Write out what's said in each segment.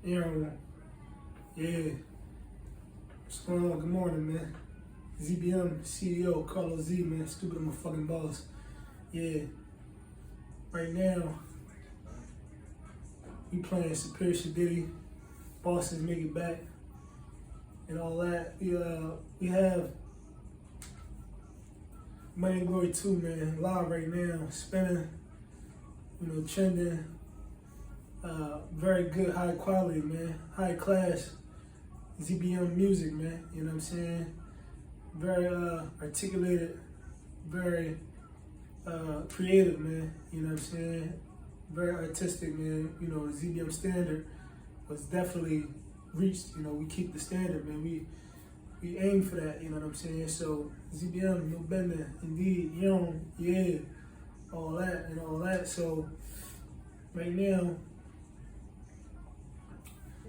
Yeah. What's going on? Good morning, man. ZBM CEO, Carlos Z, man. Stupid motherfucking boss. Yeah. Right now, we playing Superior Shadiddy, Boston's Make It Back, and all that. We have Money and Glory 2, man, live right now, spinning, trending. Very good, high quality, man. High class ZBM music, man. You know what I'm saying? Very articulated, very creative, man. You know what I'm saying? Very artistic, man. The ZBM standard was definitely reached. We keep the standard, man. We aim for that, you know what I'm saying? So ZBM, no bender, indeed, yeah, all that and all that. So right now,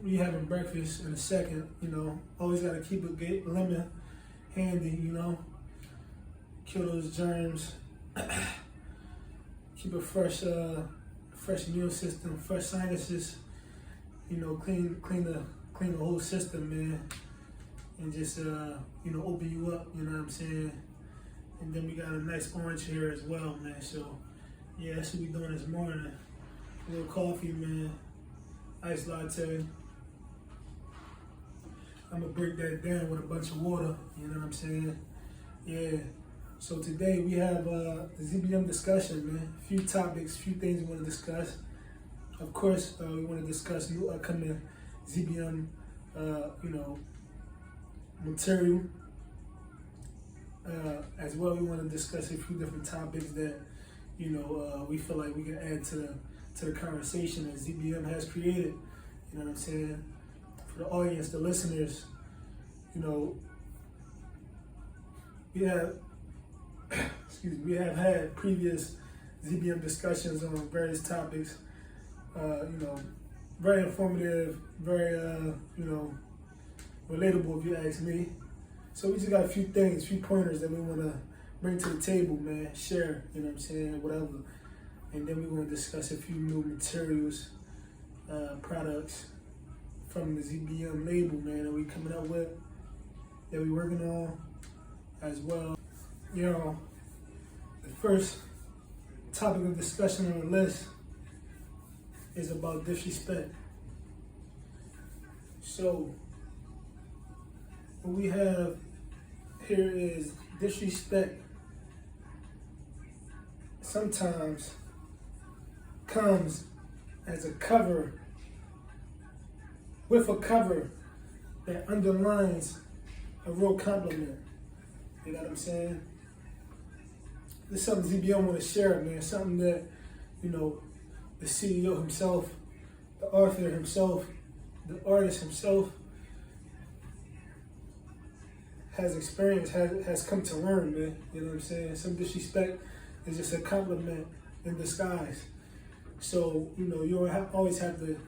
we having breakfast in a second, always gotta keep a lemon handy, kill those germs, keep a fresh immune system, fresh sinuses, clean the whole system, man, and just open you up, you know what I'm saying? And then we got a nice orange here as well, man. So yeah, that's what we doing this morning. A little coffee, man, iced latte. I'm gonna break that down with a bunch of water, you know what I'm saying? Yeah. So today we have the ZBM discussion, man. A few topics, few things we want to discuss. Of course, we want to discuss new upcoming ZBM, material. As well, we want to discuss a few different topics that, we feel like we can add to the conversation that ZBM has created. You know what I'm saying? For the audience, the listeners, we have had previous ZBM discussions on various topics. Very informative, very relatable if you ask me. So we just got a few things, few pointers that we want to bring to the table, man. Share, you know what I'm saying, whatever. And then we're going to discuss a few new materials, products from the ZBM label, man, that we coming up with, that we working on as well. The first topic of discussion on the list is about disrespect. So what we have here is disrespect sometimes comes as a cover, with a cover that underlines a real compliment. You know what I'm saying? This is something ZBM want to share, man. Something that, the CEO himself, the author himself, the artist himself has experienced, has come to learn, man. You know what I'm saying? Some disrespect is just a compliment in disguise. So, you don't always have to,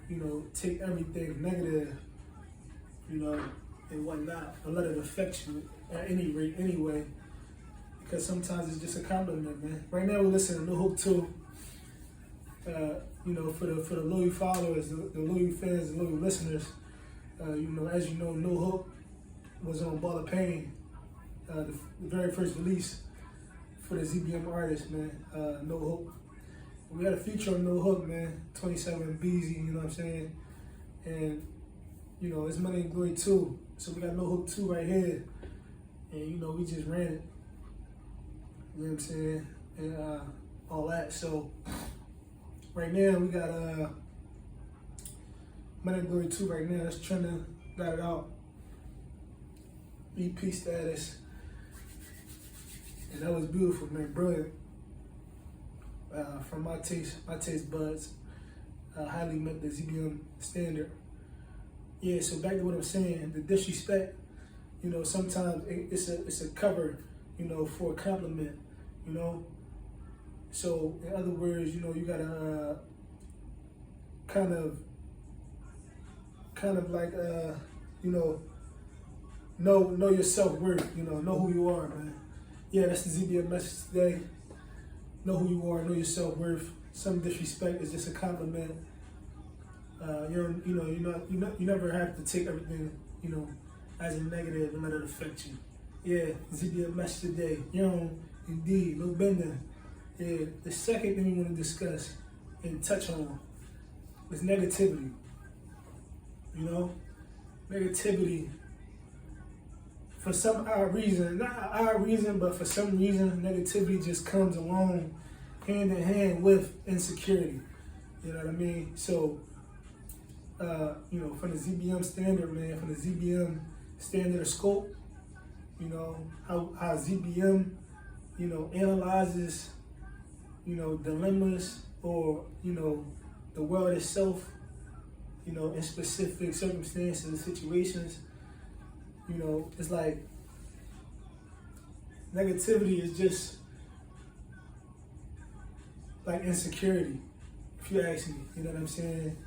take everything negative, and whatnot, or let it affect you at any rate anyway, because sometimes it's just a compliment, man. Right now we're listening to No Hope 2. For the loyal followers, the loyal fans, the loyal listeners, as you know, No Hope was on Ball of Pain, the very first release for the ZBM artist, man, No Hope. We had a feature on No Hook, man, 27 Beezy, you know what I'm saying? And, it's Money and Glory 2. So we got No Hook 2 right here. And, we just ran it. You know what I'm saying? And all that. So right now we got Money and Glory 2 right now. That's trending. Got it out. EP status. And that was beautiful, man. Brilliant. From my taste buds, highly met the ZBM standard. Yeah, so back to what I'm saying, the disrespect, sometimes it's a cover, for a compliment, So in other words, you gotta kind of like know your self-worth, know who you are, man. Yeah, that's the ZBM message today. Know who you are, know your self-worth. Some disrespect is just a compliment. You never have to take everything, as a negative and let it affect you. Yeah, ZBM message today. Indeed, no bending. Yeah, the second thing we want to discuss and touch on is negativity. Negativity. For some odd reason, not an odd reason, but for some reason, negativity just comes along hand in hand with insecurity. You know what I mean? So, from the ZBM standard, man, from the ZBM standard of scope, how ZBM, analyzes, dilemmas or, the world itself, in specific circumstances and situations. It's like negativity is just like insecurity, if you ask me. You know what I'm saying?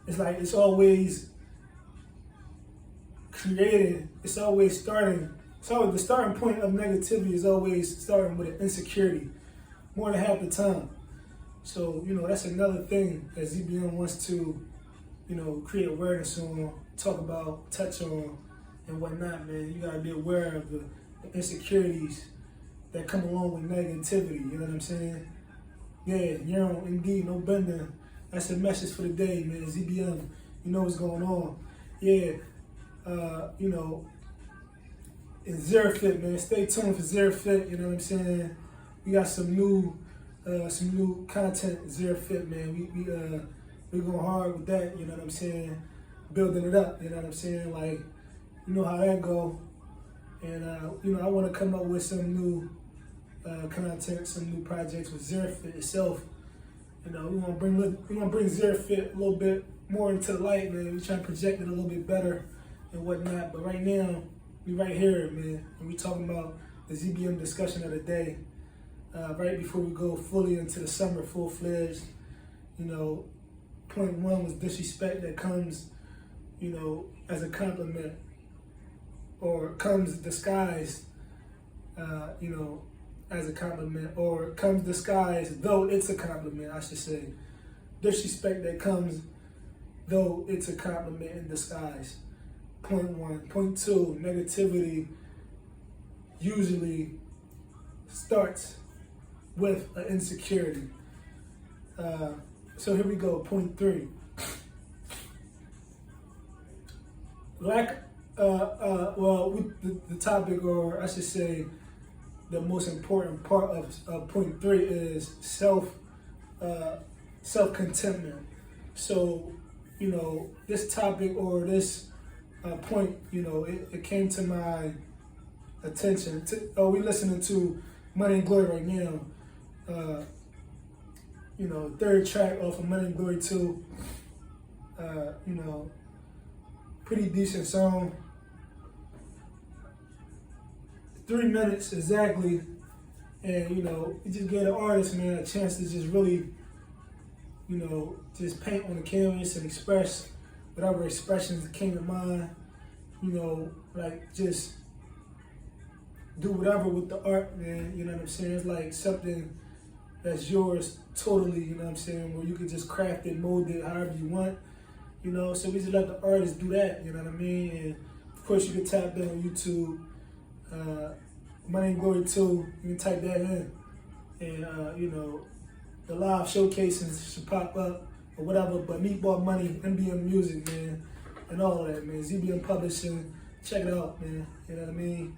It's like it's always created, it's always starting. So the starting point of negativity is always starting with an insecurity, more than half the time. So, that's another thing that ZBM wants to, create awareness on, talk about, touch on, and whatnot, man. You gotta be aware of the insecurities that come along with negativity, you know what I'm saying? Yeah, indeed, no bending. That's the message for the day, man. ZBM, you know what's going on. Yeah, in Zerfit, man. Stay tuned for Zerfit, you know what I'm saying? We got some new content Zerfit, man. We going hard with that, you know what I'm saying? Building it up, you know what I'm saying? Like, you know how that go. And, I want to come up with some new content, some new projects with Zerfit itself. We want to bring Zerfit a little bit more into the light, man. We trying to project it a little bit better and whatnot. But right now, we right here, man, and we talking about the ZBM discussion of the day. Right before we go fully into the summer, full-fledged, point one was disrespect that comes, as a compliment, or comes disguised, as a compliment, or comes disguised though it's a compliment, I should say. Disrespect that comes though it's a compliment in disguise. Point one. Point two, negativity usually starts with an insecurity. So here we go, point three. The topic, or I should say, the most important part of point three is self-contentment. So, this topic or this point, it came to my attention. We're listening to Money and Glory right now. Third track off of Money and Glory 2. Pretty decent song. 3 minutes exactly. And, it just gave the artist, man, a chance to just really, just paint on the canvas and express whatever expressions came to mind. Just do whatever with the art, man. You know what I'm saying? It's like something that's yours totally, you know what I'm saying, where you can just craft it, mold it however you want, so we just let the artist do that, you know what I mean? And of course you can tap in on YouTube, Money and Glory 2, you can type that in, and the live showcases should pop up or whatever, but Meatball Money, MBM Music, man, and all that, man. ZBM Publishing, check it out, man, you know what I mean?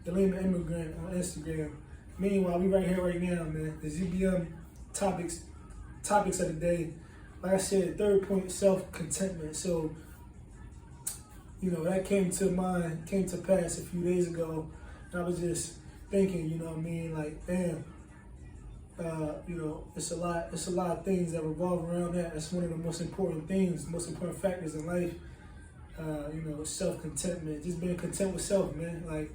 The Lame Immigrant on Instagram. Meanwhile, we right here right now, man. The ZBM topics of the day. Like I said, third point, self-contentment. So, that came to pass a few days ago. And I was just thinking, like, damn, it's a lot of things that revolve around that. That's one of the most important things, most important factors in life. Self-contentment, just being content with self, man. Like,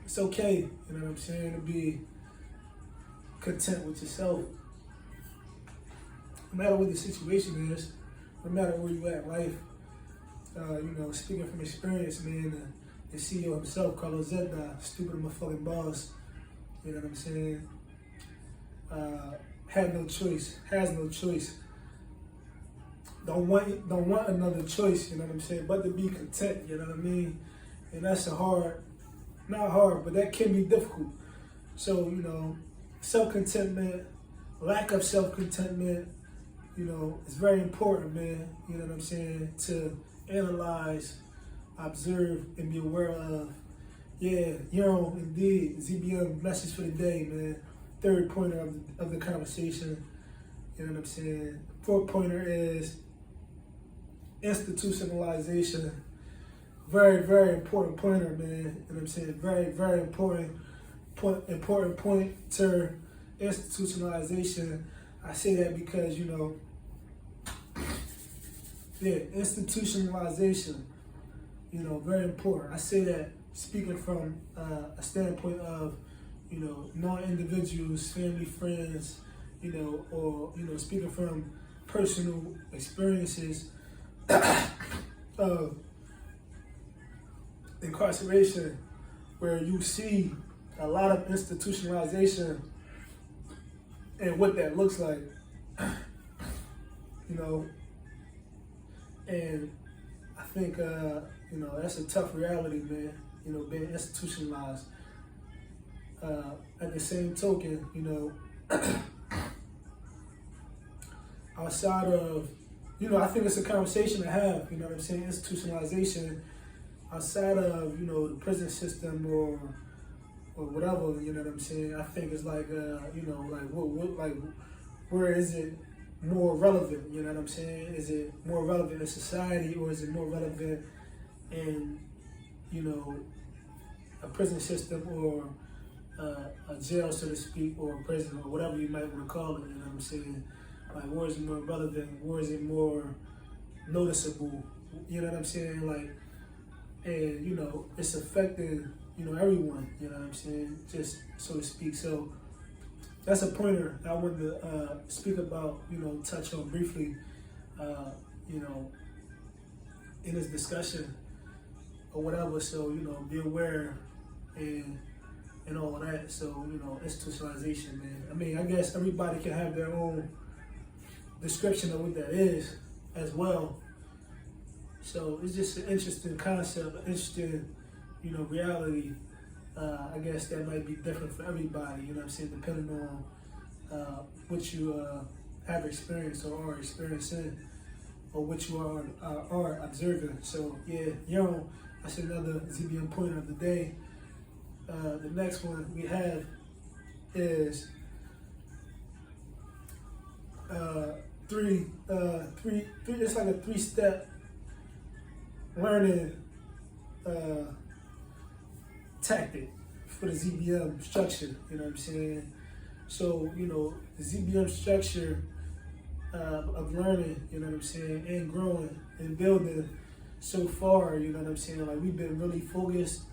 it's okay, you know what I'm saying, to be content with yourself. No matter what the situation is, no matter where you at in life, speaking from experience, man, the CEO himself, Carlos Zedda, stupid motherfucking boss, you know what I'm saying, has no choice don't want another choice, you know what I'm saying, but to be content, you know what I mean? And that's not hard, but that can be difficult. So, you know, self-contentment, lack of self-contentment, you know, it's very important, man, you know what I'm saying, to analyze, observe, and be aware of. Yeah, indeed, ZBM message for the day, man. Third pointer of the conversation, you know what I'm saying. Fourth pointer is institutionalization. Very, very important pointer, man. You know what I'm saying? Very, very important pointer, institutionalization. I say that because, you know, yeah, institutionalization, you know, very important. I say that speaking from a standpoint of, you know, non-individuals, family, friends, you know, or, you know, speaking from personal experiences of incarceration, where you see a lot of institutionalization and what that looks like, you know, and I think, you know, that's a tough reality, man, you know, being institutionalized. At the same token, you know, outside of, you know, I think it's a conversation to have, you know what I'm saying, institutionalization, outside of, you know, the prison system or whatever, you know what I'm saying, I think it's like, you know, like where is it more relevant, you know what I'm saying? Is it more relevant in society, or is it more relevant in, you know, a prison system or a jail, so to speak, or a prison, or whatever you might want to call it, you know what I'm saying? Like, where is it more relevant? Where is it more noticeable? You know what I'm saying? Like, and, you know, it's affecting, you know, everyone, you know what I'm saying? Just so to speak. So that's a pointer I wanted to speak about, you know, touch on briefly, you know, in this discussion or whatever. So, you know, be aware and all of that. So, you know, institutionalization, man. I mean, I guess everybody can have their own description of what that is as well. So it's just an interesting concept, an interesting, you know, reality. I guess that might be different for everybody, you know what I'm saying, depending on what you have experienced or are experiencing, or what you are observing. So yeah, that's another ZBM pointer of the day. The next one we have is it's like a 3-step learning tactic for the ZBM structure, you know what I'm saying? So, you know, the ZBM structure of learning, you know what I'm saying, and growing and building so far, you know what I'm saying? Like, we've been really focused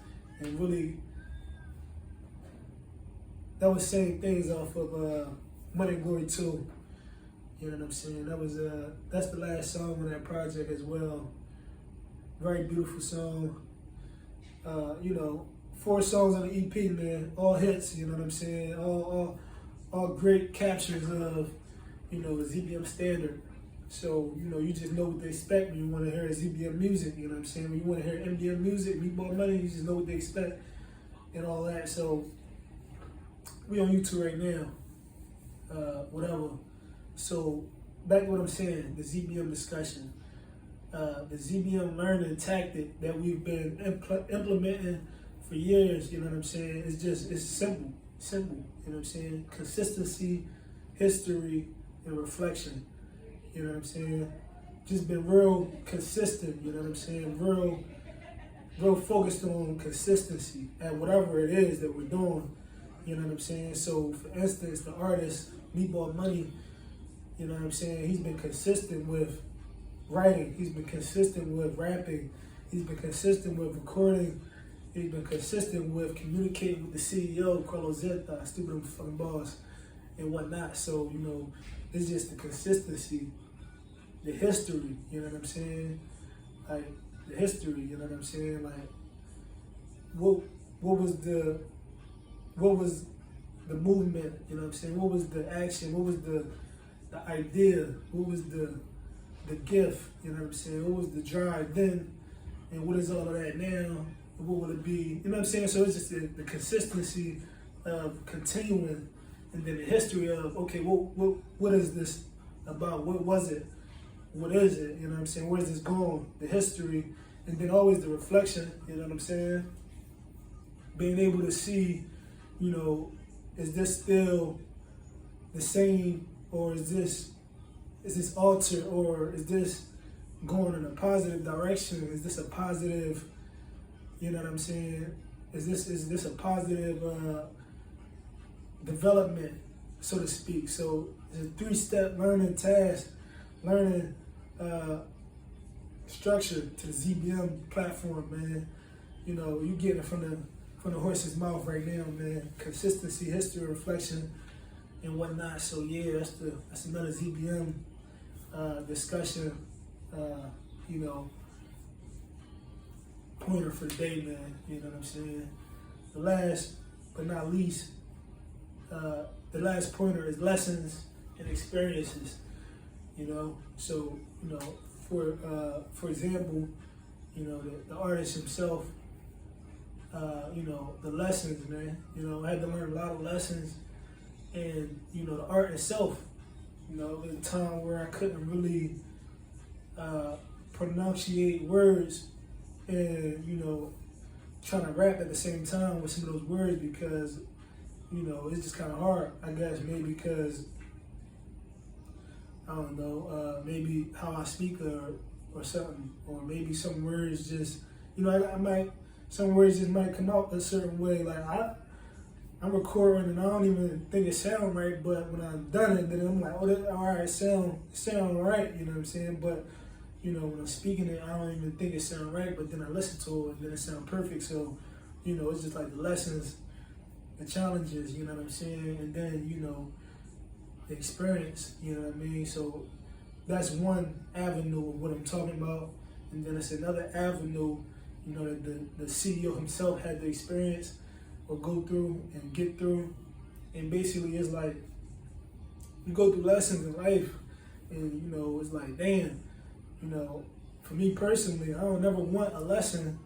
and really, that was saying things off of Money and Glory 2. You know what I'm saying? That was that's the last song on that project as well. Very beautiful song. You know, 4 songs on the EP, man. All hits, you know what I'm saying? All great captures of, you know, the ZBM standard. So, you know, you just know what they expect when you want to hear ZBM music, you know what I'm saying? When you want to hear MDM music, Meatball Money, you just know what they expect and all that. So, we on YouTube right now, whatever. So, back to what I'm saying, the ZBM discussion. The ZBM learning tactic that we've been implementing for years, you know what I'm saying, it's simple, you know what I'm saying? Consistency, history, and reflection, you know what I'm saying? Just been real consistent, you know what I'm saying? Real focused on consistency at whatever it is that we're doing, you know what I'm saying? So, for instance, the artist, Meatball Money, you know what I'm saying, he's been consistent with writing, he's been consistent with rapping, he's been consistent with recording, he's been consistent with communicating with the CEO, Carlos Zeta, stupid fucking boss, and whatnot. So, you know, it's just the consistency, the history, you know what I'm saying? Like, the history, you know what I'm saying? Like, what was the movement, you know what I'm saying? What was the action? What was the idea? What was the the gift, you know what I'm saying? What was the drive then, and what is all of that now? And what will it be? You know what I'm saying? So it's just the consistency of continuing, and then the history of, okay, what is this about? What was it? What is it? You know what I'm saying? Where's this going? The history, and then always the reflection, you know what I'm saying? Being able to see, you know, is this still the same, or is this altered, or is this going in a positive direction? Is this a positive, you know what I'm saying? Is this a positive development, so to speak? So it's a 3-step learning task, learning structure to the ZBM platform, man. You know, you getting it from the horse's mouth right now, man. Consistency, history, reflection, and whatnot. So yeah, that's another ZBM discussion, you know, pointer for the day, man. You know what I'm saying? The last but not least, the last pointer is lessons and experiences. You know, so you know, for example, you know, the artist himself, you know, the lessons, man. You know, I had to learn a lot of lessons, and you know, the art itself. You know, at a time where I couldn't really pronunciate words, and you know, trying to rap at the same time with some of those words, because you know, it's just kind of hard. I guess maybe because I don't know, maybe how I speak or something, or maybe some words just, you know, some words just might come out a certain way. Like I'm recording and I don't even think it sound right, but when I'm done it, then I'm like, oh, that, all right, sound right, you know what I'm saying? But you know, when I'm speaking it, I don't even think it sound right, but then I listen to it and then it sound perfect. So, you know, it's just like the lessons, the challenges, you know what I'm saying? And then, you know, the experience, you know what I mean? So that's one avenue of what I'm talking about. And then it's another avenue, you know, that the CEO himself had to experience or go through and get through. And basically it's like, you go through lessons in life and, you know, it's like, damn, you know, for me personally, I don't never want a lesson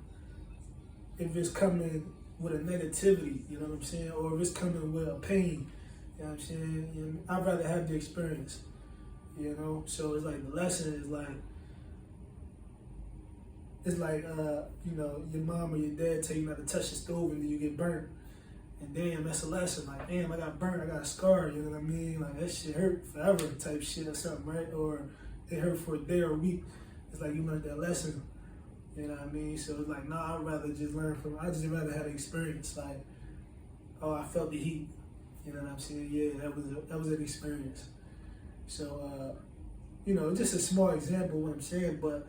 if it's coming with a negativity, you know what I'm saying? Or if it's coming with a pain, you know what I'm saying? And I'd rather have the experience, you know? So it's like the lesson is like, it's like, you know, your mom or your dad tell you not to touch the stove and then you get burnt. And damn, that's a lesson. Like, damn, I got burnt, I got a scar, you know what I mean? Like, that shit hurt forever type shit or something, right? Or it hurt for a day or a week. It's like you learned that lesson, you know what I mean? So it's like, nah, I'd rather just learn I just rather have an experience. Like, oh, I felt the heat, you know what I'm saying? Yeah, that was an experience. So, you know, just a small example of what I'm saying, but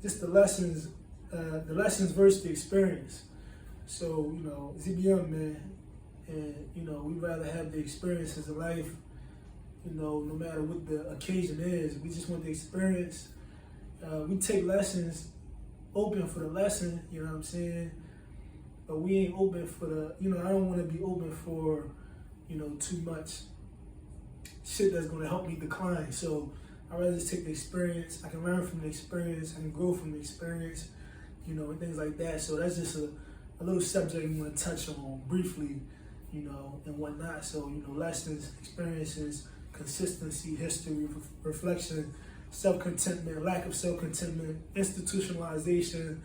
just the lessons versus the experience. So, you know, ZBM, man, and, you know, we'd rather have the experiences of life, you know, no matter what the occasion is. We just want the experience. We take lessons, open for the lesson, you know what I'm saying? But we ain't open for the, you know, I don't want to be open for, you know, too much shit that's going to help me decline. So I'd rather just take the experience. I can learn from the experience. I can grow from the experience, you know, and things like that. So that's just a little subject we want to touch on briefly, you know, and whatnot. So, you know, lessons, experiences, consistency, history, reflection, self-contentment, lack of self-contentment, institutionalization,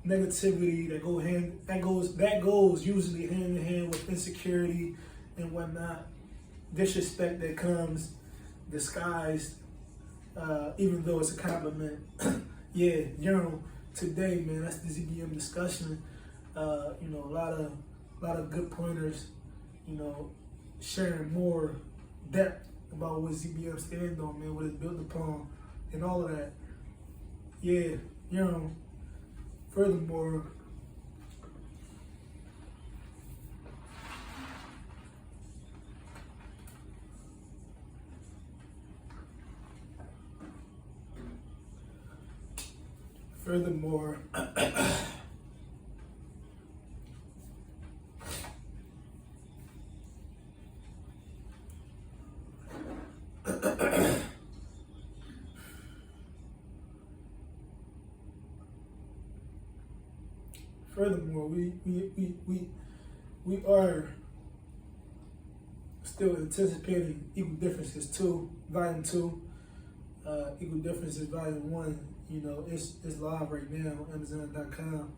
negativity that goes usually hand in hand with insecurity and whatnot, disrespect that comes disguised, even though it's a compliment. Yeah, you know, today, man, that's the ZBM discussion. You know, a lot of good pointers, you know, sharing more depth about what ZBM stands on, man, what it's built upon, and all of that. Yeah, you know, furthermore, furthermore, we are still anticipating Equal Differences 2, Volume 2. Equal Differences Volume 1, you know, it's live right now on Amazon.com.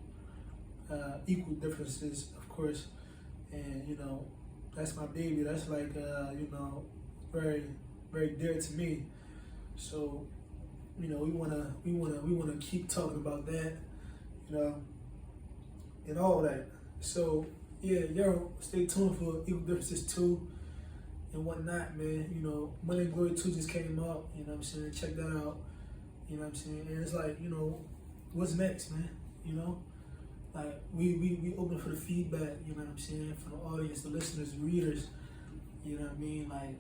Equal Differences, of course, and you know, that's my baby. That's like you know, very, very dear to me. So, you know, we wanna keep talking about that, you know, and all that. So yeah, yo, stay tuned for Equal Differences 2 and whatnot, man. You know, Money and Glory 2 just came out, you know what I'm saying? Check that out. You know what I'm saying? And it's like, you know, what's next, man? You know? Like we open for the feedback, you know what I'm saying, from the audience, the listeners, the readers, you know what I mean? Like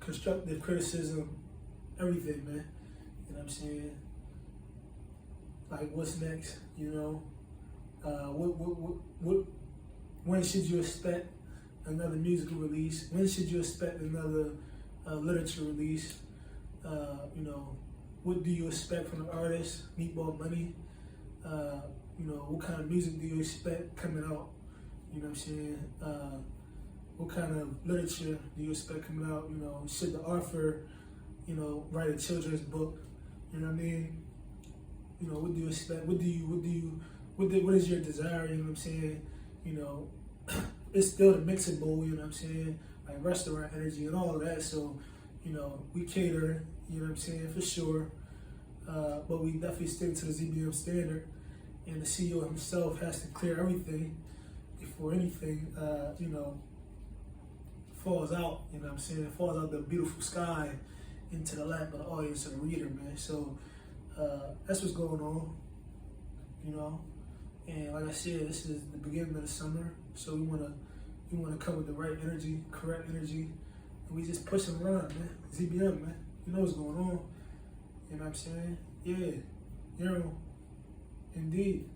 constructive criticism, everything, man. You know what I'm saying? Like what's next, you know? What when should you expect another musical release? When should you expect another literature release? You know, what do you expect from the artist? Meatball Money. You know, what kind of music do you expect coming out? You know what I'm saying? What kind of literature do you expect coming out? You know, should the author, you know, write a children's book? You know what I mean? You know, what do you expect? What is your desire? You know what I'm saying? You know, it's still the mixing bowl, you know what I'm saying? Like restaurant energy and all of that. So, you know, we cater, you know what I'm saying, for sure. But we definitely stick to the ZBM standard. And the CEO himself has to clear everything before anything, you know, falls out, you know what I'm saying? Falls out the beautiful sky into the lap of the audience and the reader, man. So that's what's going on, you know? And like I said, this is the beginning of the summer. So we wanna come with the right energy, correct energy. And we just push and run, man. ZBM, man. You know what's going on. You know what I'm saying? Yeah. You know, indeed.